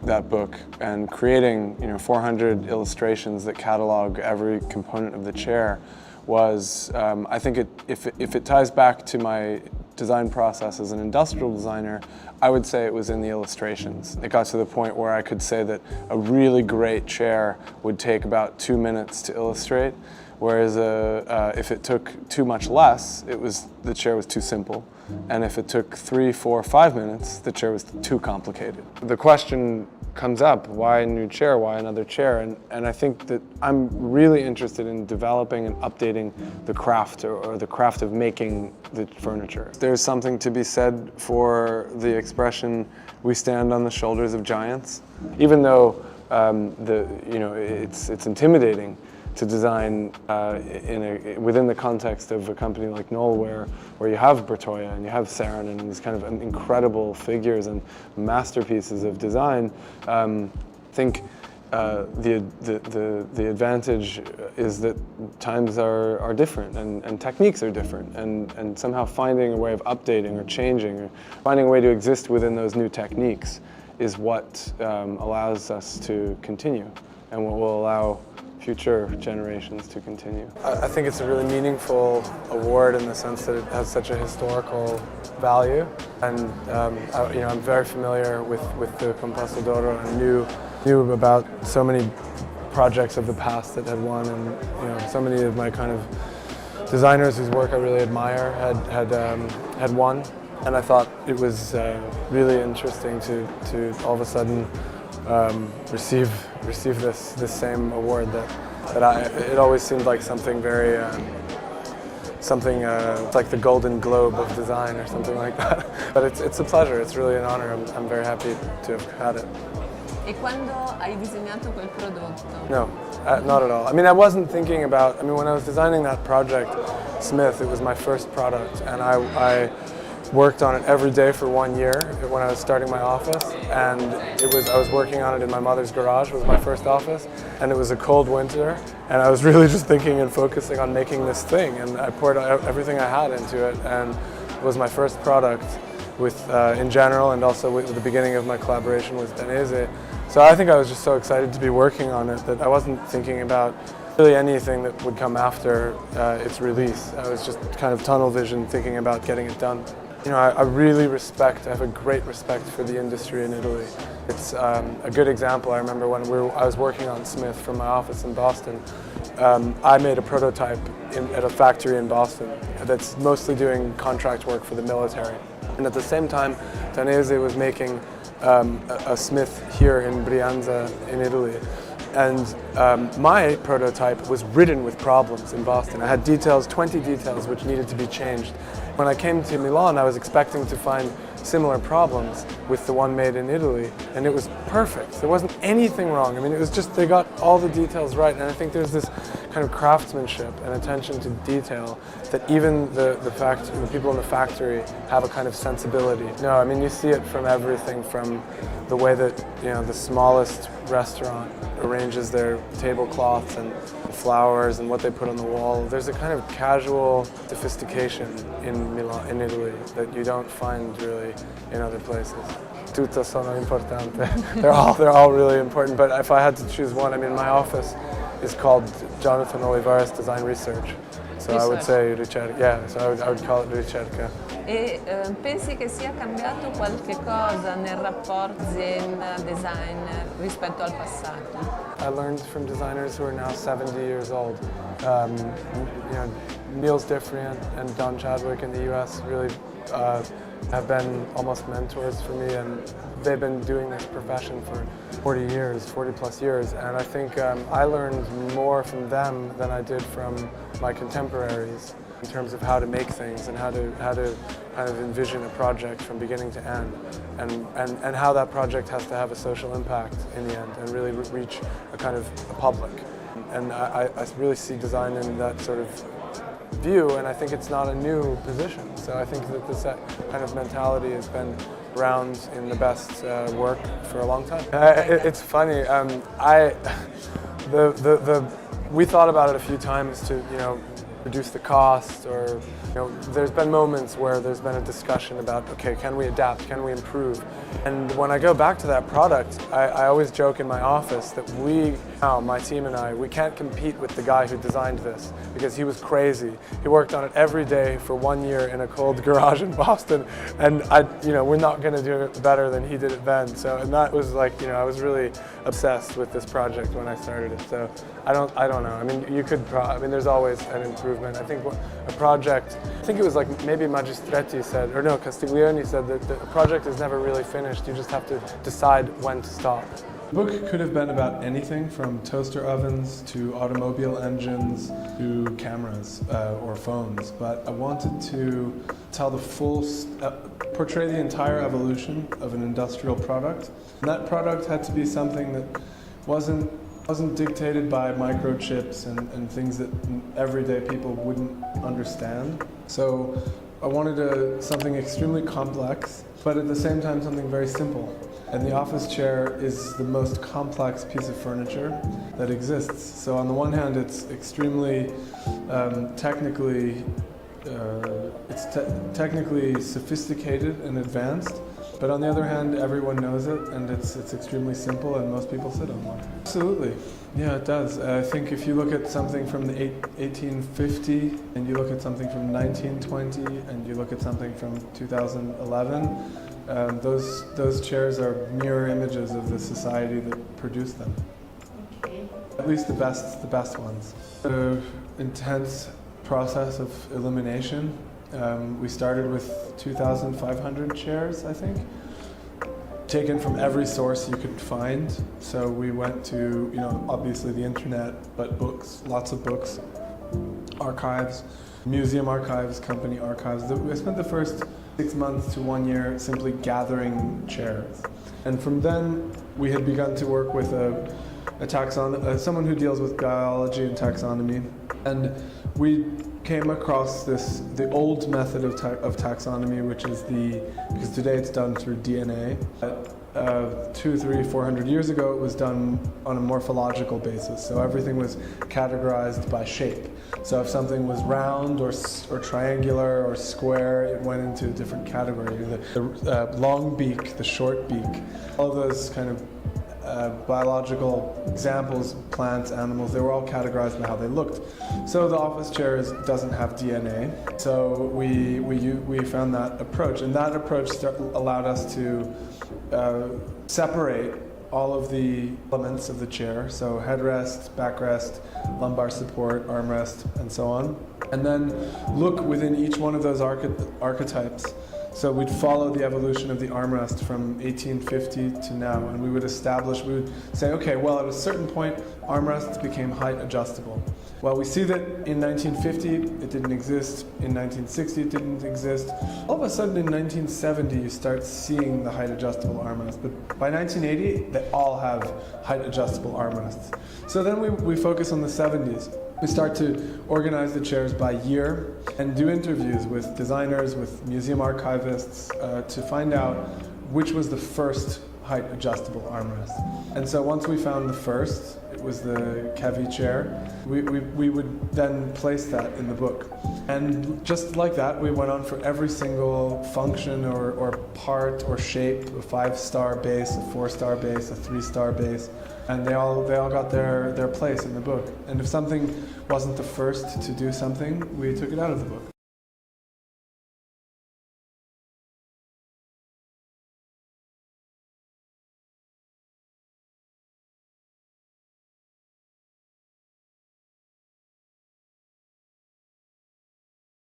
that book and creating 400 illustrations that catalog every component of the chair was, I think if it ties back to my design process as an industrial designer, I would say it was in the illustrations. It got to the point where I could say that a really great chair would take about 2 minutes to illustrate, whereas if it took too much less, the chair was too simple. And if it took 3, 4, 5 minutes, the chair was too complicated. The question comes up, why a new chair, why another chair? And I think that I'm really interested in developing and updating the craft or the craft of making the furniture. There's something to be said for the expression, we stand on the shoulders of giants. Even though it's intimidating to design within the context of a company like Knoll, where you have Bertoia and you have Saarinen and these kind of incredible figures and masterpieces of design. I think the advantage is that times are different and techniques are different, and somehow finding a way of updating or changing or finding a way to exist within those new techniques is what allows us to continue and what will allow future generations to continue. I think it's a really meaningful award in the sense that it has such a historical value, and I'm very familiar with the Compasso d'Oro and knew about so many projects of the past that had won, and so many of my kind of designers whose work I really admire had won, and I thought it was really interesting to all of a sudden receive this same award it always seemed like something very it's like the Golden Globe of design or something like that. But it's a pleasure. It's really an honor. I'm very happy to have had it. E quando hai disegnato quel prodotto? No, not at all. I mean, I wasn't thinking about. I mean, when I was designing that project, Smith, it was my first product, and I worked on it every day for 1 year when I was starting my office, and I was working on it in my mother's garage. It was my first office, and it was a cold winter, and I was really just thinking and focusing on making this thing, and I poured everything I had into it, and it was my first product in general, and also with the beginning of my collaboration with Danese. So I think I was just so excited to be working on it that I wasn't thinking about really anything that would come after its release. I was just kind of tunnel vision thinking about getting it done. I really I have a great respect for the industry in Italy. It's a good example. I remember when I was working on Smith from my office in Boston. I made a prototype at a factory in Boston that's mostly doing contract work for the military. And at the same time, Danese was making a Smith here in Brianza in Italy. And my prototype was ridden with problems in Boston. I had 20 details which needed to be changed. When I came to Milan, I was expecting to find similar problems with the one made in Italy, and it was perfect. There wasn't anything wrong. I mean, it was just, they got all the details right, and I think there's this kind of craftsmanship and attention to detail that even the people in the factory have a kind of sensibility. No, I mean, you see it from everything, from the way that, the smallest restaurant arranges their tablecloths and flowers and what they put on the wall. There's a kind of casual sophistication in Milan, in Italy, that you don't find really in other places. Tutti sono importanti. They're all really important. But if I had to choose one, I mean, my office is called Jonathan Olivares Design Research. So I would say ricerca. Yeah, so I would call it ricerca. E pensi che sia cambiato qualche cosa nel rapporto azienda-design rispetto al passato? I learned from designers who are now 70 years old. Niels Diffriant and Don Chadwick in the US really have been almost mentors for me, and they've been doing this profession for 40 plus years, and I think I learned more from them than I did from my contemporaries in terms of how to make things and how to kind of envision a project from beginning to end, and how that project has to have a social impact in the end and really reach a kind of a public. And I really see design in that sort of view, and I think it's not a new position. So I think that this kind of mentality has been around in the best work for a long time. It's funny. We thought about it a few times to reduce the cost, or there's been moments where there's been a discussion about, okay, can we adapt, can we improve? And when I go back to that product, I always joke in my office that my team and I, we can't compete with the guy who designed this because he was crazy. He worked on it every day for 1 year in a cold garage in Boston, and we're not going to do it better than he did it then. So, and that was like, I was really obsessed with this project when I started it. So I don't know. I mean, there's always an improvement. I think I think it was like maybe Magistretti said, or no, Castiglione said that a project is never really finished. You just have to decide when to stop. The book could have been about anything from toaster ovens to automobile engines to cameras or phones, but I wanted to tell portray the entire evolution of an industrial product. And that product had to be something that wasn't dictated by microchips and things that everyday people wouldn't understand. So I wanted something extremely complex, but at the same time something very simple. And the office chair is the most complex piece of furniture that exists. So on the one hand, it's extremely technically sophisticated and advanced. But on the other hand, everyone knows it, and it's extremely simple, and most people sit on one. Absolutely. Yeah, it does. I think if you look at something from the 1850, and you look at something from 1920, and you look at something from 2011, those chairs are mirror images of the society that produced them. Okay. At least the best ones. The intense process of elimination. We started with 2,500 chairs, I think, taken from every source you could find. So we went to, obviously the internet, but books, lots of books, archives, museum archives, company archives. We spent the first 6 months to 1 year simply gathering chairs. And from then, we had begun to work with someone who deals with biology and taxonomy. And we came across the old method of taxonomy, which is because today it's done through DNA. 200, 300, 400 years ago, it was done on a morphological basis. So everything was categorized by shape. So if something was round or triangular or square, it went into a different category. The long beak, the short beak, all those kind of biological examples, plants, animals, they were all categorized by how they looked. So the office chair doesn't have DNA. So we found that approach, and that approach allowed us to separate all of the elements of the chair, so headrest, backrest, lumbar support, armrest, and so on, and then look within each one of those archetypes. So we'd follow the evolution of the armrest from 1850 to now, and we would say, okay, well, at a certain point, armrests became height adjustable. Well, we see that in 1950, it didn't exist. In 1960, it didn't exist. All of a sudden, in 1970, you start seeing the height adjustable armrest. But by 1980, they all have height adjustable armrests. So then we focus on the 70s. We start to organize the chairs by year and do interviews with designers, with museum archivists to find out which was the first height adjustable armrest. And so once we found the first, it was the Kevi chair, we would then place that in the book. And just like that, we went on for every single function or part or shape, a 5-star base, a 4-star base, a 3-star base, and they all got their place in the book. And if something wasn't the first to do something, we took it out of the book.